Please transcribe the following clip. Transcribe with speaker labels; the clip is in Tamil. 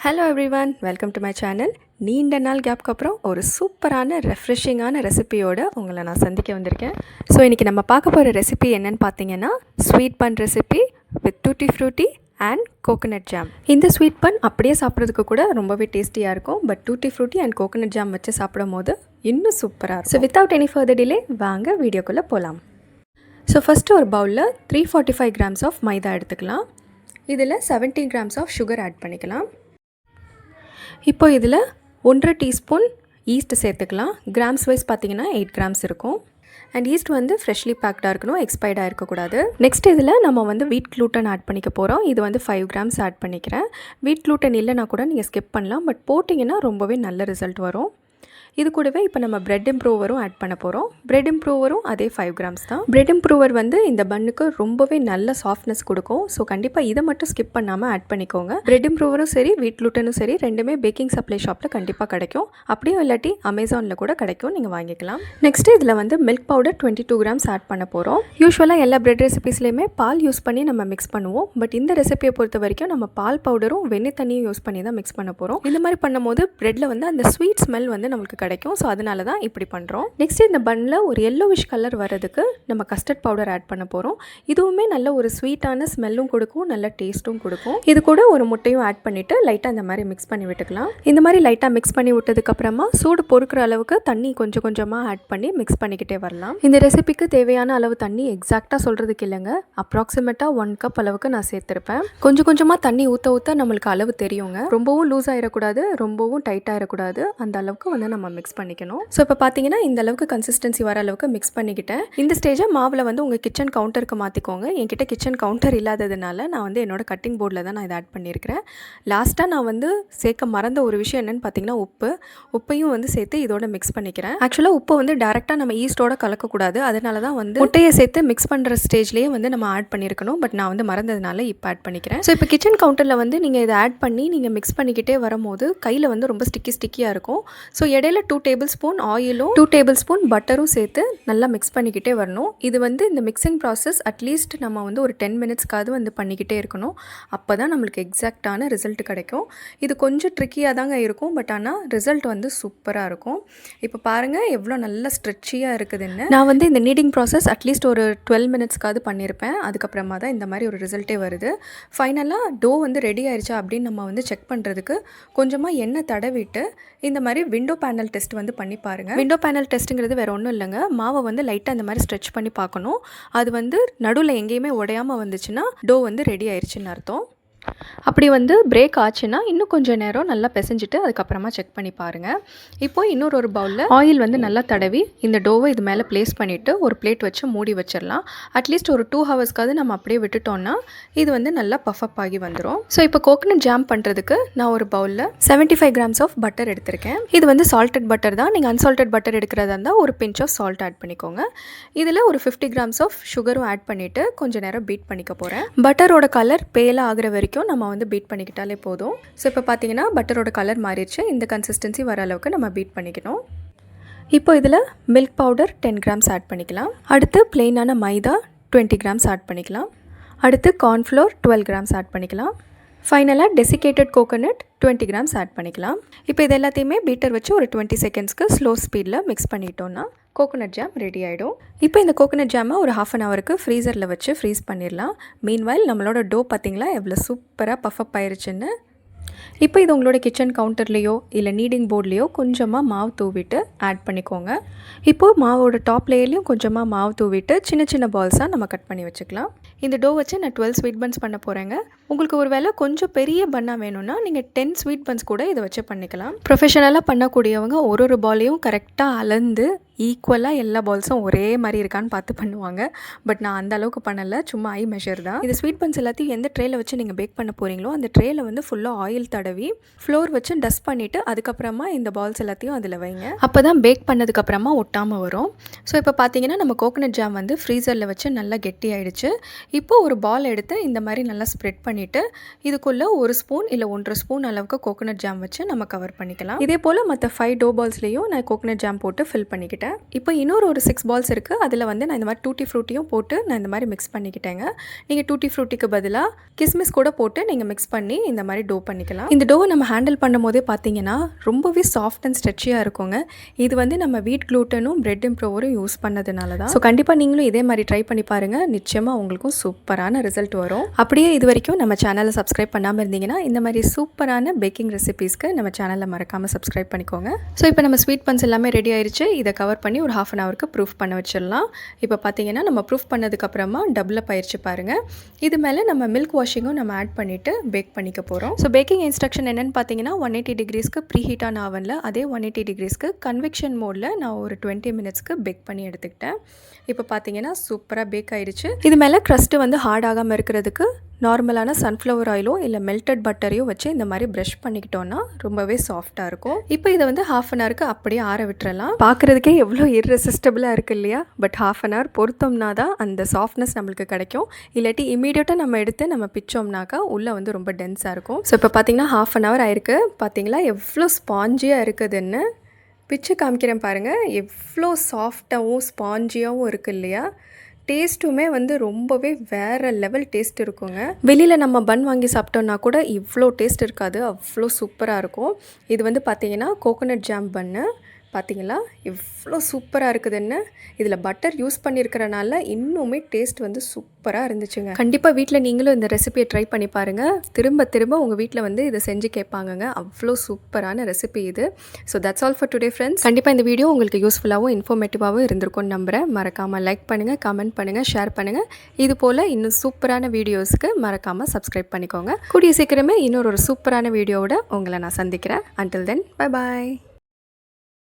Speaker 1: Hello everyone, welcome to my channel. நீண்ட நாள் கேப்க்கு அப்புறம் ஒரு சூப்பரான ரெஃப்ரெஷிங்கான ரெசிபியோடு உங்களை நான் சந்திக்க வந்திருக்கேன். ஸோ இன்றைக்கி நம்ம பார்க்க போகிற ரெசிபி என்னென்னு பார்த்தீங்கன்னா, sweet bun recipe with tutti frutti and coconut jam. இந்த ஸ்வீட் பன் அப்படியே சாப்பிட்றதுக்கு கூட ரொம்பவே டேஸ்டியாக இருக்கும். But tutti frutti and coconut jam வச்சு சாப்பிடும் போது இன்னும் சூப்பராக இருக்கும். So without any further delay வாங்க வீடியோக்குள்ளே போகலாம். ஸோ ஃபஸ்ட்டு ஒரு பவுலில் 345 கிராம்ஸ் ஆஃப் மைதா எடுத்துக்கலாம். இதில் 70 கிராம்ஸ் ஆஃப் சுகர் ஆட் பண்ணிக்கலாம். இப்போ இதில் 1.5 டீஸ்பூன் ஈஸ்ட் சேர்த்துக்கலாம். கிராம்ஸ் வைஸ் பார்த்திங்கன்னா 8 கிராம்ஸ் இருக்கும். அண்ட் ஈஸ்ட் வந்து ஃப்ரெஷ்லி பேக்டாக இருக்கணும், எக்ஸ்பைர்டாக இருக்கக்கூடாது. நெக்ஸ்ட் இதில் நம்ம வந்து வீட் க்ளூட்டன் ஆட் பண்ணிக்க போகிறோம். இது வந்து 5 கிராம்ஸ் ஆட் பண்ணிக்கிறேன். வீட் க்ளூட்டன் இல்லைனா கூட நீங்கள் ஸ்கிப் பண்ணலாம், பட் போட்டிங்கன்னா ரொம்பவே நல்ல ரிசல்ட் வரும். இது கூடவே இப்போ நம்ம பிரெட் இம்ப்ரூவரும் ஆட் பண்ண போகிறோம். பிரெட் இம்ப்ரூவரும் அதே 5 கிராம்ஸ் தான். பிரெட் இம்ப்ரூவர் வந்து இந்த பன்னுக்கு ரொம்பவே நல்ல சாஃப்ட்னஸ் கொடுக்கும். ஸோ கண்டிப்பாக இதை மட்டும் ஸ்கிப் பண்ணாமல் ஆட் பண்ணிக்கோங்க. பிரெட் இம்ப்ரூவரும் சரி, வீட் க்ளூட்டனும் சரி, ரெண்டுமே பேக்கிங் சப்ளை ஷாப்பில் கண்டிப்பாக கிடைக்கும். அப்படியும் இல்லாட்டி அமேசானில் கூட கிடைக்கும், நீங்கள் வாங்கிக்கலாம். நெக்ஸ்ட் இதில் வந்து மில்க் பவுடர் 22 கிராம்ஸ் ஆட் பண்ண போகிறோம். யூஸ்வலாக எல்லா பிரெட் ரெசிபீஸ்லேயுமே பால் யூஸ் பண்ணி நம்ம மிக்ஸ் பண்ணுவோம். பட் இந்த ரெசிபியை பொறுத்த வரைக்கும் நம்ம பால் பவுடரும் வெண்ணெய் தண்ணியும் யூஸ் பண்ணி தான் மிக்ஸ் பண்ண போகிறோம். இந்த மாதிரி பண்ணும்போது பிரெட்டில் வந்து அந்த ஸ்வீட் ஸ்மெல் வந்து நம்மளுக்கு கிடைக்கும். ஸோ அதனால தான் இப்படி பண்ணுறோம். நெக்ஸ்ட் இந்த பன்னில் ஒரு எல்லோவிஷ் கலர் வரதுக்கு நம்ம கஸ்டர்ட் பவுடர் ஆட் பண்ண போகிறோம். இதுவுமே நல்ல ஒரு ஸ்வீட்டான ஸ்மெல்லும் கொடுக்கும், நல்ல டேஸ்ட்டும் கொடுக்கும். இது கூட ஒரு முட்டையும் ஆட் பண்ணிவிட்டு லைட்டாக இந்த மாதிரி மிக்ஸ் பண்ணி விட்டுக்கலாம். இந்த மாதிரி லைட்டாக மிக்ஸ் பண்ணி விட்டதுக்கப்புறமா சூடு பொறுக்கிற அளவுக்கு தண்ணி கொஞ்சம் கொஞ்சமாக ஆட் பண்ணி மிக்ஸ் பண்ணிக்கிட்டே வரலாம். இந்த ரெசிபிக்கு தேவையான அளவு தண்ணி எக்ஸாக்டாக சொல்கிறதுக்கு இல்லைங்க, அப்ராக்சிமேட்டாக 1 கப் அளவுக்கு நான் சேர்த்துருப்பேன். கொஞ்சம் கொஞ்சமாக தண்ணி ஊற்ற நம்மளுக்கு அளவு தெரியுங்க. ரொம்பவும் லூஸ் ஆகிடக்கூடாது, ரொம்பவும் டைட் ஆகிடக்கூடாது. அந்த அளவுக்கு வந்து நம்ம மிக்ஸ் பண்ணிக்கணும். ஸோ இப்போ பார்த்தீங்கன்னா இந்த அளவுக்கு கன்சிஸ்டன்சி வர அளவுக்கு மிக்ஸ் பண்ணிக்கிட்டேன். இந்த ஸ்டேஜை மாவில் வந்து உங்கள் கிச்சன் கவுண்டருக்கு மாற்றிக்கோங்க. என்கிட்ட கிச்சன் கவுண்டர் இல்லாததுனால நான் வந்து என்னோட கட்டிங் போர்டில் தான் நான் இதை ஆட் பண்ணியிருக்கிறேன். லாஸ்ட்டாக நான் வந்து சேர்க்க மறந்த ஒரு விஷயம் என்னென்னு பார்த்தீங்கன்னா உப்பையும் வந்து சேர்த்து இதோட மிக்ஸ் பண்ணிக்கிறேன். ஆக்சுவலாக உப்பு வந்து டேரெக்டாக நம்ம ஈஸ்டோட கலக்கக்கூடாது. அதனால தான் வந்து முட்டையை சேர்த்து மிக்ஸ் பண்ணுற ஸ்டேஜ்லேயே வந்து நம்ம ஆட் பண்ணியிருக்கணும். பட் நான் வந்து மறந்ததுனால இப்போ ஆட் பண்ணிக்கிறேன். ஸோ இப்போ கிச்சன் கவுண்டரில் வந்து நீங்கள் இதை ஆட் பண்ணி நீங்கள் மிக்ஸ் பண்ணிக்கிட்டே வரும்போது கையில் வந்து ரொம்ப ஸ்டிக்கியாக இருக்கும். ஸோ இடையில 2 டேபிள் ஸ்பூன் ஆயிலும் 2 டேபிள் ஸ்பூன் பட்டரும் சேர்த்து நல்லா மிக்ஸ் பண்ணிக்கிட்டே வரணும். இது வந்து இந்த மிக்சிங் ப்ராசஸ் அட்லீஸ்ட் நம்ம வந்து ஒரு 10 மினிட்ஸ்க்காவது வந்து பண்ணிக்கிட்டே இருக்கணும். அப்போ தான் நம்மளுக்கு எக்ஸாக்டான ரிசல்ட் கிடைக்கும். இது கொஞ்சம் ட்ரிக்கியாக தாங்க இருக்கும், பட் ஆனால் ரிசல்ட் வந்து சூப்பராக இருக்கும். இப்போ பாருங்கள் எவ்வளோ நல்லா ஸ்ட்ரெச்சியாக இருக்குதுன்னு. நான் வந்து இந்த நீடிங் ப்ராசஸ் அட்லீஸ்ட் ஒரு 12 மினிட்ஸ்க்காவது பண்ணியிருப்பேன். அதுக்கப்புறமா தான் இந்த மாதிரி ஒரு ரிசல்ட்டே வருது. ஃபைனலாக டோ வந்து ரெடி ஆயிடுச்சா அப்படின்னு நம்ம வந்து செக் பண்ணுறதுக்கு கொஞ்சமாக எண்ணெய் தடவிட்டு இந்த மாதிரி விண்டோ பேனல் டெஸ்ட் வந்து பண்ணி பாருங்கள். விண்டோ பேனல் டெஸ்ட்டுங்கிறது வேறு ஒன்றும் இல்லைங்க, மாவை வந்து லைட்டாக அந்த மாதிரி ஸ்ட்ரெச் பண்ணி பார்க்கணும். அது வந்து நடுவில் எங்கேயுமே உடையாமல் வந்துச்சுன்னா டோ வந்து ரெடி ஆயிடுச்சுன்னு அர்த்தம். அப்படி வந்து பிரேக் ஆச்சுன்னா இன்னும் கொஞ்சம் நேரம் நல்லா பிசைஞ்சிட்டு அதுக்கப்புறமா செக் பண்ணி பாருங்கள். இப்போது இன்னொரு பவுலில் ஆயில் வந்து நல்லா தடவி இந்த டோவை இது மேலே ப்ளேஸ் பண்ணிவிட்டு ஒரு பிளேட் வச்சு மூடி வச்சிடலாம். அட்லீஸ்ட் ஒரு 2 ஹவர்ஸ்க்காவது நம்ம அப்படியே விட்டுட்டோம்னா இது வந்து நல்லா பஃப் ஆகி வந்துடும். ஸோ இப்போ கோகனட் ஜாம் பண்ணுறதுக்கு நான் ஒரு பவுலில் 75 கிராம்ஸ் ஆஃப் பட்டர் எடுத்திருக்கேன். இது வந்து சால்டட் பட்டர் தான். நீங்கள் அன்சால்டட் பட்டர் எடுக்கிறதா இருந்தால் ஒரு பிஞ்ச் ஆஃப் சால்ட் ஆட் பண்ணிக்கோங்க. இதில் ஒரு 50 கிராம்ஸ் ஆஃப் சுகரும் ஆட் பண்ணிவிட்டு கொஞ்சம் நேரம் பீட் பண்ணிக்க போகிறேன். பட்டரோட கலர் பேலாக ஆகிற வரைக்கும் நம்ம வந்து பீட் பண்ணிக்கிட்டாலே போதும். ஸோ இப்போ பார்த்தீங்கன்னா பட்டரோட கலர் மாறிடுச்சு. இந்த கன்சிஸ்டன்சி வர அளவுக்கு நம்ம பீட் பண்ணிக்கணும். இப்போ இதில் மில்க் பவுடர் 10 கிராம்ஸ் ஆட் பண்ணிக்கலாம். அடுத்து பிளெயினான மைதா 20 கிராம்ஸ் ஆட் பண்ணிக்கலாம். அடுத்து கார்ன்ஃப்ளோர் 12 கிராம்ஸ் ஆட் பண்ணிக்கலாம். ஃபைனலாக டெசிகேட்டட் கோகோனட் 20 கிராம்ஸ் ஆட் பண்ணிக்கலாம். இப்போ இது எல்லாத்தையுமே பீட்டர் வச்சு ஒரு 20 செகண்ட்ஸ்க்கு ஸ்லோ ஸ்பீடில் மிக்ஸ் பண்ணிட்டோன்னா கோகோனட் ஜாம் ரெடி ஆகிடும். இப்போ இந்த கோகோனட் ஜாமை ஒரு 1/2 ஹவருக்கு ஃப்ரீசரில் வச்சு ஃப்ரீஸ் பண்ணிடலாம். மீன்வைல் நம்மளோட டோ பார்த்திங்களா எவ்வளோ சூப்பராக பஃப் ஆயிருச்சுன்னு. இப்போ இது உங்களோட கிச்சன் கவுண்டர்லேயோ இல்லை நீடிங் போர்ட்லேயோ கொஞ்சமாக மாவு தூவிட்டு ஆட் பண்ணிக்கோங்க. இப்போது மாவோட டாப் லேயர்லேயும் கொஞ்சமாக மாவு தூவிட்டு சின்ன பால்ஸாக நம்ம கட் பண்ணி வச்சுக்கலாம். இந்த டோ வச்சு நான் 12 ஸ்வீட் பன்ஸ் பண்ண போகிறேங்க. உங்களுக்கு ஒரு வேளை கொஞ்சம் பெரிய பன்னாக வேணும்னா நீங்கள் 10 ஸ்வீட் பன்ஸ் கூட இதை வச்சு பண்ணிக்கலாம். ப்ரொஃபஷனலாக பண்ணக்கூடியவங்க ஒரு பாலையும் கரெக்டாக அளந்து ஈக்குவலாக எல்லா பால்ஸும் ஒரே மாதிரி இருக்கான்னு பார்த்து பண்ணுவாங்க. பட் நான் அந்த அளவுக்கு பண்ணலை, சும்மா ஐ மெஷர் தான். இது ஸ்வீட் பன்ஸ் எல்லாத்தையும் எந்த ட்ரேயில் வச்சு நீங்கள் பேக் பண்ண போகிறீங்களோ அந்த ட்ரேயில் வந்து ஃபுல்லாக ஆயில் தடவி ஃப்ளோர் வச்சு டஸ்ட் பண்ணிவிட்டு அதுக்கப்புறமா இந்த பால்ஸ் எல்லாத்தையும் அதில் வைங்க. அப்போ தான் பேக் பண்ணதுக்கப்புறமா ஒட்டாமல் வரும். ஸோ இப்போ பார்த்தீங்கன்னா நம்ம கோகோனட் ஜாம் வந்து ஃப்ரீசரில் வச்சு நல்லா கெட்டி ஆகிடுச்சு. இப்போது ஒரு பால் எடுத்து இந்த மாதிரி நல்லா ஸ்ப்ரெட் பண்ணிவிட்டு இதுக்குள்ளே 1 ஸ்பூன் இல்லை 1.5 ஸ்பூன் அளவுக்கு கோகோனட் ஜாம் வச்சு நம்ம கவர் பண்ணிக்கலாம். இதே போல் மற்ற 5 டோ பால்ஸ்லேயும் நான் கோகோனட் ஜாம் போட்டு ஃபில் பண்ணிக்கிட்டேன். பண்ணிக்கிட்டேன். இப்போ இன்னொரு ஒரு 6 பால்ஸ் இருக்குது. அதில் வந்து நான் இந்த மாதிரி டூட்டி ஃப்ரூட்டியும் போட்டு நான் இந்த மாதிரி மிக்ஸ் பண்ணிக்கிட்டேங்க. நீங்கள் டூட்டி ஃப்ரூட்டிக்கு பதிலாக கிஸ்மிஸ் கூட போட்டு நீங்கள் மிக்ஸ் பண்ணி இந்த மாதிரி டோ பண்ணிக்கலாம். இந்த டோவை நம்ம ஹேண்டில் பண்ணும் போதே பார்த்தீங்கன்னா ரொம்பவே சாஃப்ட் அண்ட் ஸ்ட்ரெச்சியாக இருக்குங்க. இது வந்து நம்ம வீட் க்ளூட்டனும் பிரெட் இம்ப்ரூவரும் யூஸ் பண்ணதுனால தான். ஸோ கண்டிப்பாக நீங்களும் இதே மாதிரி ட்ரை பண்ணி பாருங்கள். நிச்சயமாக உங்களுக்கும் சூப்பரான ரிசல்ட் வரும். அப்படியே இது வரைக்கும் நம்ம சேனலை சப்ஸ்கிரைப் பண்ணாமல் இருந்தீங்கன்னா இந்த மாதிரி சூப்பரான பேக்கிங் ரெசிபீஸ்க்கு நம்ம சேனலை மறக்காமல் சப்ஸ்கிரைப் பண்ணிக்கோங்க. ஸோ இப்போ நம்ம ஸ்வீட் பன்ஸ் எல்லாமே ரெடி ஆயிடுச்சு. இதை கவர் பண்ணி ஒரு 1/2 அன் ஹவருக்கு ப்ரூஃப் பண்ண வச்சிடலாம். இப்போ பார்த்தீங்கன்னா நம்ம ப்ரூஃப் பண்ணதுக்கப்புறமா டபுள் அப் ஆயிடுச்சு பாருங்கள். இது மேலே நம்ம மில்க் வாஷிங்கும் நம்ம ஆட் பண்ணிவிட்டு பேக் பண்ணிக்க போகிறோம். ஸோ பேக்கிங் இன்ஸ்ட்ரக்ஷன் என்னென்னு பார்த்தீங்கன்னா 180 டிகிரிஸ்க்கு ப்ரீ ஹீட்டான அவனில் அதே 180 டிகிரிஸ்க்கு கன்வெக்ஷன் மோடில் நான் ஒரு 20 மினிட்ஸ்க்கு பேக் பண்ணி எடுத்துக்கிட்டேன். இப்போ பார்த்தீங்கன்னா சூப்பராக பேக் ஆயிடுச்சு. இது மேலே க்ரஸ்ட்டு வந்து ஹார்ட் ஆகாமல் இருக்கிறதுக்கு நார்மலான சன்ஃப்ளவர் ஆயிலோ இல்லை மெல்டட் பட்டரையோ வச்சு இந்த மாதிரி ப்ரஷ் பண்ணிக்கிட்டோன்னா ரொம்பவே சாஃப்டாக இருக்கும். இப்போ இதை வந்து 1/2 அன் ஹவருக்கு அப்படியே ஆற விட்டுறலாம். பார்க்குறதுக்கே எவ்வளோ இர்ரெசிஸ்டபிளாக இருக்குது இல்லையா? பட் 1/2 அன் ஹவர் பொறுத்தோம்னா தான் அந்த சாஃப்ட்னஸ் நம்மளுக்கு கிடைக்கும். இல்லாட்டி இமீடியட்டாக நம்ம எடுத்து நம்ம பிச்சோம்னாக்கா உள்ளே வந்து ரொம்ப டென்ஸாக இருக்கும். ஸோ இப்போ பார்த்தீங்கன்னா 1/2 அன் ஹவர் ஆயிருக்கு. பார்த்தீங்களா எவ்வளோ ஸ்பாஞ்சியாக இருக்குதுன்னு? பிச்சு காமிக்கிறேன் பாருங்கள். எவ்வளோ சாஃப்டாகவும் ஸ்பாஞ்சியாகவும் இருக்குது இல்லையா? டேஸ்ட்டுமே வந்து ரொம்பவே வேறு லெவல் டேஸ்ட் இருக்குங்க. வெளியில் நம்ம பன் வாங்கி சாப்பிட்டோன்னா கூட இவ்வளோ டேஸ்ட் இருக்காது. அவ்வளோ சூப்பராக இருக்கும். இது வந்து பார்த்திங்கன்னா கோகோனட் ஜாம் பன்னு. பார்த்தீங்களா எவ்வளோ சூப்பராக இருக்குதுன்னு? இதில் பட்டர் யூஸ் பண்ணியிருக்கிறனால இன்னுமே டேஸ்ட் வந்து சூப்பராக இருந்துச்சுங்க. கண்டிப்பாக வீட்டில் நீங்களும் இந்த ரெசிபியை ட்ரை பண்ணி பாருங்கள். திரும்ப திரும்ப உங்கள் வீட்டில் வந்து இதை செஞ்சு கேட்பாங்கங்க. அவ்வளோ சூப்பரான ரெசிபி இது. So that's all for today friends. கண்டிப்பாக இந்த வீடியோ உங்களுக்கு யூஸ்ஃபுல்லாகவும் இன்ஃபர்மேட்டிவாகவும் இருந்திருக்கும்னு நம்புகிறேன். மறக்காமல் லைக் பண்ணுங்கள், கமெண்ட் பண்ணுங்கள், ஷேர் பண்ணுங்கள். இது போல் இன்னும் சூப்பரான வீடியோஸ்க்கு மறக்காமல் சப்ஸ்கிரைப் பண்ணிக்கோங்க. கூடிய சீக்கிரமே இன்னொரு சூப்பரான வீடியோவோட உங்களை நான் சந்திக்கிறேன். Until then bye bye.